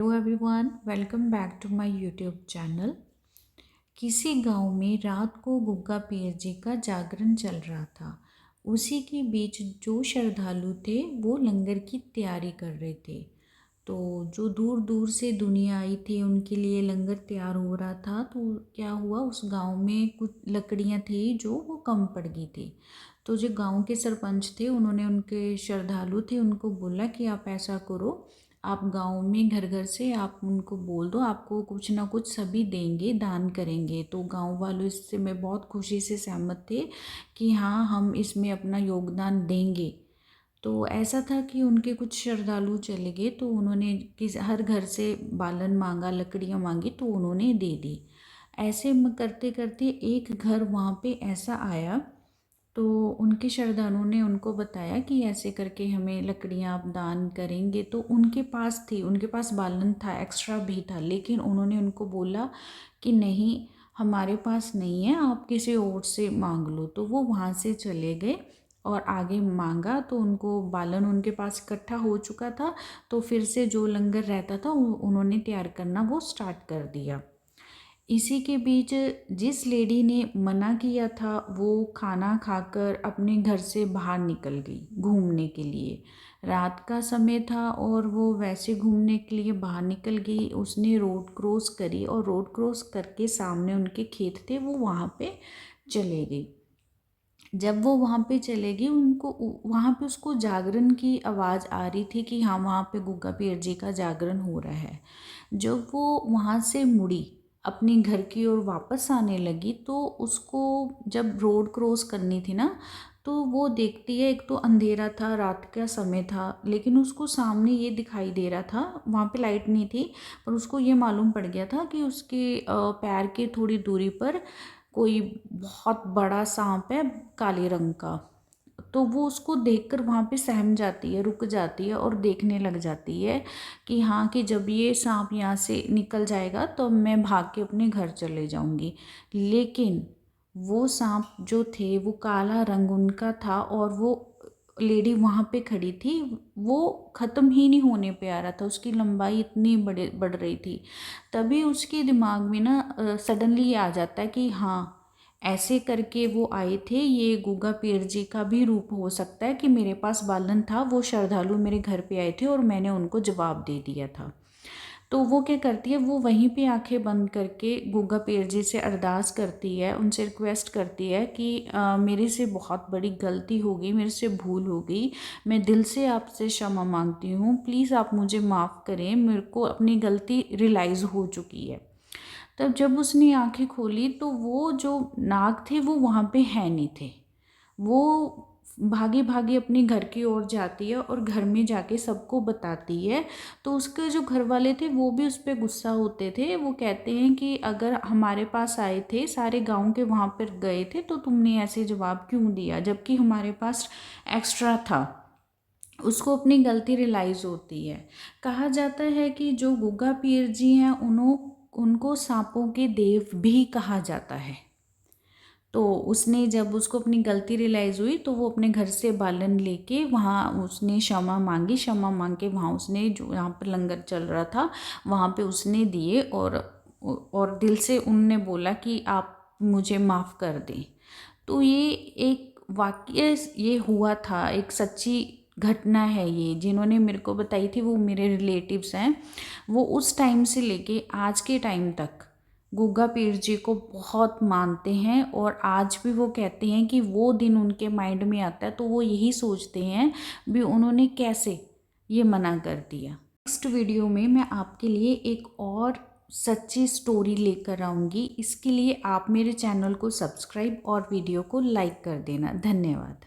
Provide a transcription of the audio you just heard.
Hello everyone, welcome back to my YouTube channel. किसी गांव में रात को गुग्गा पीर जी का जागरण चल रहा था। उसी के बीच जो श्रद्धालु थे वो लंगर की तैयारी कर रहे थे। तो जो दूर दूर से दुनिया आई थी उनके लिए लंगर तैयार हो रहा था। तो क्या हुआ, उस गांव में कुछ लकड़ियां थी जो वो कम पड़ गई थी। तो जो गांव के सरपंच थे उन्होंने उनके श्रद्धालु थे उनको बोला कि आप ऐसा करो, आप गांव में घर घर से आप उनको बोल दो, आपको कुछ ना कुछ सभी देंगे, दान करेंगे। तो गांव वालों इससे में बहुत खुशी से सहमत थे कि हाँ, हम इसमें अपना योगदान देंगे। तो ऐसा था कि उनके कुछ श्रद्धालु चले गए, तो उन्होंने हर घर से बालन मांगा, लकड़ियाँ मांगी, तो उन्होंने दे दी। ऐसे करते करते एक घर वहाँ पे ऐसा आया, तो उनके श्रद्धालुओं ने उनको बताया कि ऐसे करके हमें लकड़ियाँ आप दान करेंगे। तो उनके पास थी, उनके पास बालन था, एक्स्ट्रा भी था, लेकिन उन्होंने उनको बोला कि नहीं, हमारे पास नहीं है, आप किसी और से मांग लो। तो वो वहाँ से चले गए और आगे मांगा, तो उनको बालन उनके पास इकट्ठा हो चुका था। तो फिर से जो लंगर रहता था उन्होंने तैयार करना वो स्टार्ट कर दिया। इसी के बीच जिस लेडी ने मना किया था वो खाना खाकर अपने घर से बाहर निकल गई घूमने के लिए। रात का समय था और वो वैसे घूमने के लिए बाहर निकल गई। उसने रोड क्रॉस करी और रोड क्रॉस करके सामने उनके खेत थे, वो वहाँ पे चले गई। जब वो वहाँ पे चले गई, उनको वहाँ पे उसको जागरण की आवाज़ आ रही थी कि हाँ, वहाँ पे गुग्गा पीर जी का जागरण हो रहा है। जब वो वहाँ से मुड़ी, अपने घर की ओर वापस आने लगी, तो उसको जब रोड क्रॉस करनी थी ना, तो वो देखती है, एक तो अंधेरा था, रात का समय था, लेकिन उसको सामने ये दिखाई दे रहा था, वहाँ पे लाइट नहीं थी, पर उसको ये मालूम पड़ गया था कि उसके पैर के थोड़ी दूरी पर कोई बहुत बड़ा सांप है, काले रंग का। तो वो उसको देखकर वहाँ पे सहम जाती है, रुक जाती है और देखने लग जाती है कि हाँ, कि जब ये सांप यहाँ से निकल जाएगा तो मैं भाग के अपने घर चले जाऊँगी। लेकिन वो सांप जो थे वो काला रंग उनका था, और वो लेडी वहाँ पे खड़ी थी, वो ख़त्म ही नहीं होने पे आ रहा था, उसकी लंबाई इतनी बढ़ रही थी। तभी उसके दिमाग में ना सडनली ये आ जाता है कि हाँ, ऐसे करके वो आए थे, ये गुग्गा पीर जी का भी रूप हो सकता है कि मेरे पास बालन था, वो श्रद्धालु मेरे घर पे आए थे और मैंने उनको जवाब दे दिया था। तो वो क्या करती है, वो वहीं पे आंखें बंद करके गुग्गा पीर जी से अरदास करती है, उनसे रिक्वेस्ट करती है कि मेरे से बहुत बड़ी गलती हो गई, मेरे से भूल हो गई, मैं दिल से आपसे क्षमा मांगती हूँ, प्लीज़ आप मुझे माफ़ करें, मेरे को अपनी गलती रियलाइज़ हो चुकी है। तब जब उसने आंखें खोली तो वो जो नाग थे वो वहाँ पे है नहीं थे। वो भागी भागी अपने घर की ओर जाती है और घर में जाके सबको बताती है। तो उसके जो घर वाले थे वो भी उस पर गुस्सा होते थे। वो कहते हैं कि अगर हमारे पास आए थे, सारे गांव के वहाँ पर गए थे, तो तुमने ऐसे जवाब क्यों दिया, जबकि हमारे पास एक्स्ट्रा था। उसको अपनी गलती रियलाइज़ होती है। कहा जाता है कि जो गुग्गा पीर जी हैं उनको सांपों के देव भी कहा जाता है। तो उसने जब उसको अपनी गलती रियलाइज़ हुई तो वो अपने घर से बालन लेके वहाँ उसने क्षमा मांगी। क्षमा मांग के वहाँ उसने, जो यहाँ पर लंगर चल रहा था वहाँ पे उसने दिए, और दिल से उनने बोला कि आप मुझे माफ़ कर दें। तो ये एक वाक्य ये हुआ था, एक सच्ची घटना है ये, जिन्होंने मेरे को बताई थी वो मेरे रिलेटिव्स हैं। वो उस टाइम से लेके आज के टाइम तक गुग्गा पीर जी को बहुत मानते हैं, और आज भी वो कहते हैं कि वो दिन उनके माइंड में आता है तो वो यही सोचते हैं भी उन्होंने कैसे ये मना कर दिया। नेक्स्ट वीडियो में मैं आपके लिए एक और सच्ची स्टोरी लेकर आऊँगी। इसके लिए आप मेरे चैनल को सब्सक्राइब और वीडियो को लाइक कर देना। धन्यवाद।